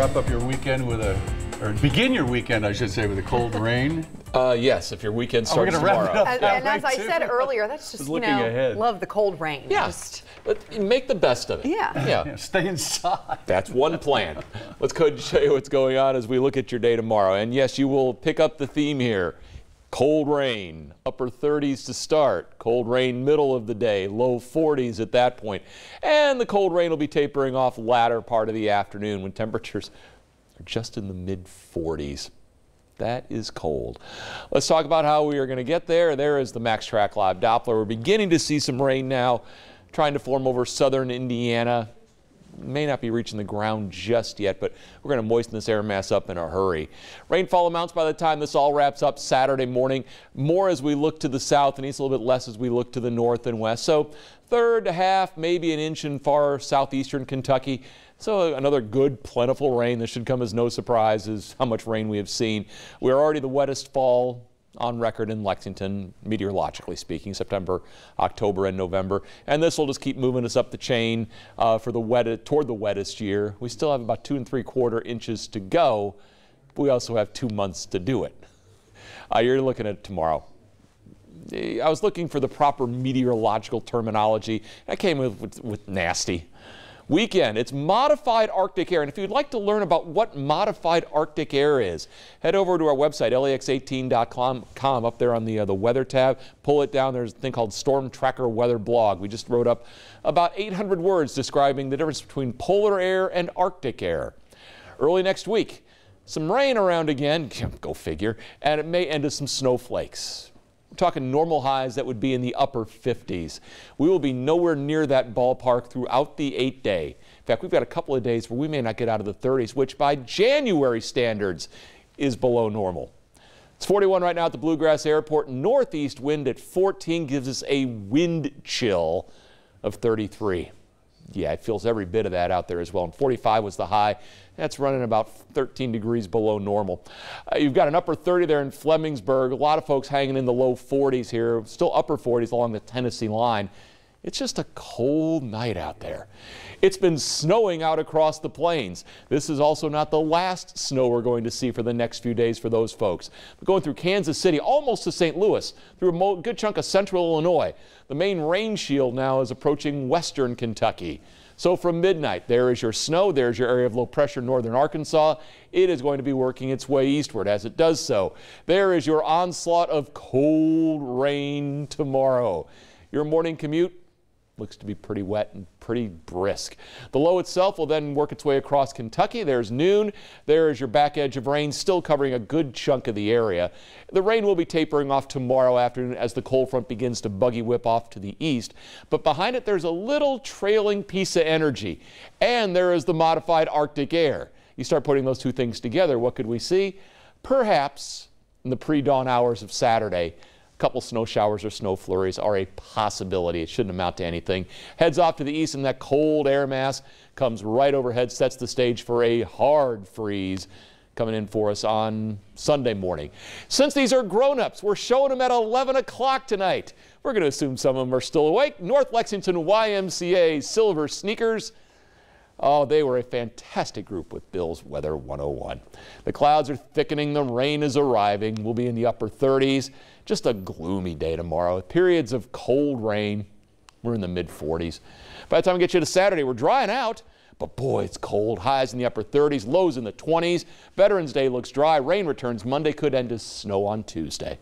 wrap up your weekend with or begin your weekend, I should say, with a cold rain? Yes, if your weekend starts we're gonna tomorrow. wrap it up. And as I said earlier, that's just, looking ahead. love the cold rain. Yeah, but make the best of it. Yeah. Stay inside. That's one plan. Let's go show you what's going on as we look at your day tomorrow. And yes, you will pick up the theme here. Cold rain, upper 30s to start. Cold rain middle of the day, low 40s at that point. And the cold rain will be tapering off latter part of the afternoon when temperatures are just in the mid 40s. That is cold. Let's talk about how we are going to get there. There is the Max Track Live Doppler. We're beginning to see some rain now, trying to form over southern Indiana. May not be reaching the ground just yet, but we're going to moisten this air mass up in a hurry. Rainfall amounts by the time this all wraps up Saturday morning. More as we look to the south and east, a little bit less as we look to the north and west. So third to half, maybe an inch in far southeastern Kentucky. So another good, plentiful rain. This should come as no surprise as how much rain we have seen. We're already the wettest fall on record in Lexington, meteorologically speaking, September, October, and November. And this will just keep moving us up the chain toward the wettest year. We still have about 2 3/4 inches to go. But we also have 2 months to do it. You're looking at tomorrow. I was looking for the proper meteorological terminology. I came with nasty. Weekend, it's modified Arctic air. And if you'd like to learn about what modified Arctic air is, head over to our website, lax18.com, up there on the weather tab. Pull it down. There's a thing called Storm Tracker Weather Blog. We just wrote up about 800 words describing the difference between polar air and Arctic air. Early next week, some rain around again, go figure, and it may end with some snowflakes. We're talking normal highs that would be in the upper 50s. We will be nowhere near that ballpark throughout the 8-day. In fact, we've got a couple of days where we may not get out of the 30s, which by January standards is below normal. It's 41 right now at the Bluegrass Airport. Northeast wind at 14 gives us a wind chill of 33. Yeah, it feels every bit of that out there as well. And 45 was the high. That's running about 13 degrees below normal. You've got an upper 30 there in Flemingsburg. A lot of folks hanging in the low 40s here, still upper 40s along the Tennessee line. It's just a cold night out there. It's been snowing out across the plains. This is also not the last snow we're going to see for the next few days for those folks. We're going through Kansas City, almost to St. Louis, through a good chunk of central Illinois. The main rain shield now is approaching western Kentucky. So from midnight, there is your snow, there's your area of low pressure northern Arkansas. It is going to be working its way eastward as it does so. There is your onslaught of cold rain tomorrow. Your morning commute looks to be pretty wet and pretty brisk. The low itself will then work its way across Kentucky. There's noon. There is your back edge of rain, still covering a good chunk of the area. The rain will be tapering off tomorrow afternoon as the cold front begins to buggy whip off to the east. But behind it, there's a little trailing piece of energy. And there is the modified Arctic air. You start putting those two things together, what could we see? Perhaps in the pre-dawn hours of Saturday, couple snow showers or snow flurries are a possibility. It shouldn't amount to anything. Heads off to the east and that cold air mass comes right overhead, sets the stage for a hard freeze coming in for us on Sunday morning. Since these are grown-ups, we're showing them at 11 o'clock tonight. We're going to assume some of them are still awake. North Lexington YMCA Silver Sneakers. Oh, they were a fantastic group with Bill's Weather 101. The clouds are thickening, the rain is arriving. We'll be in the upper 30s. Just a gloomy day tomorrow. Periods of cold rain. We're in the mid 40s. By the time we get you to Saturday, we're drying out. But boy, it's cold. Highs in the upper 30s, lows in the 20s. Veterans Day looks dry. Rain returns Monday, could end as snow on Tuesday.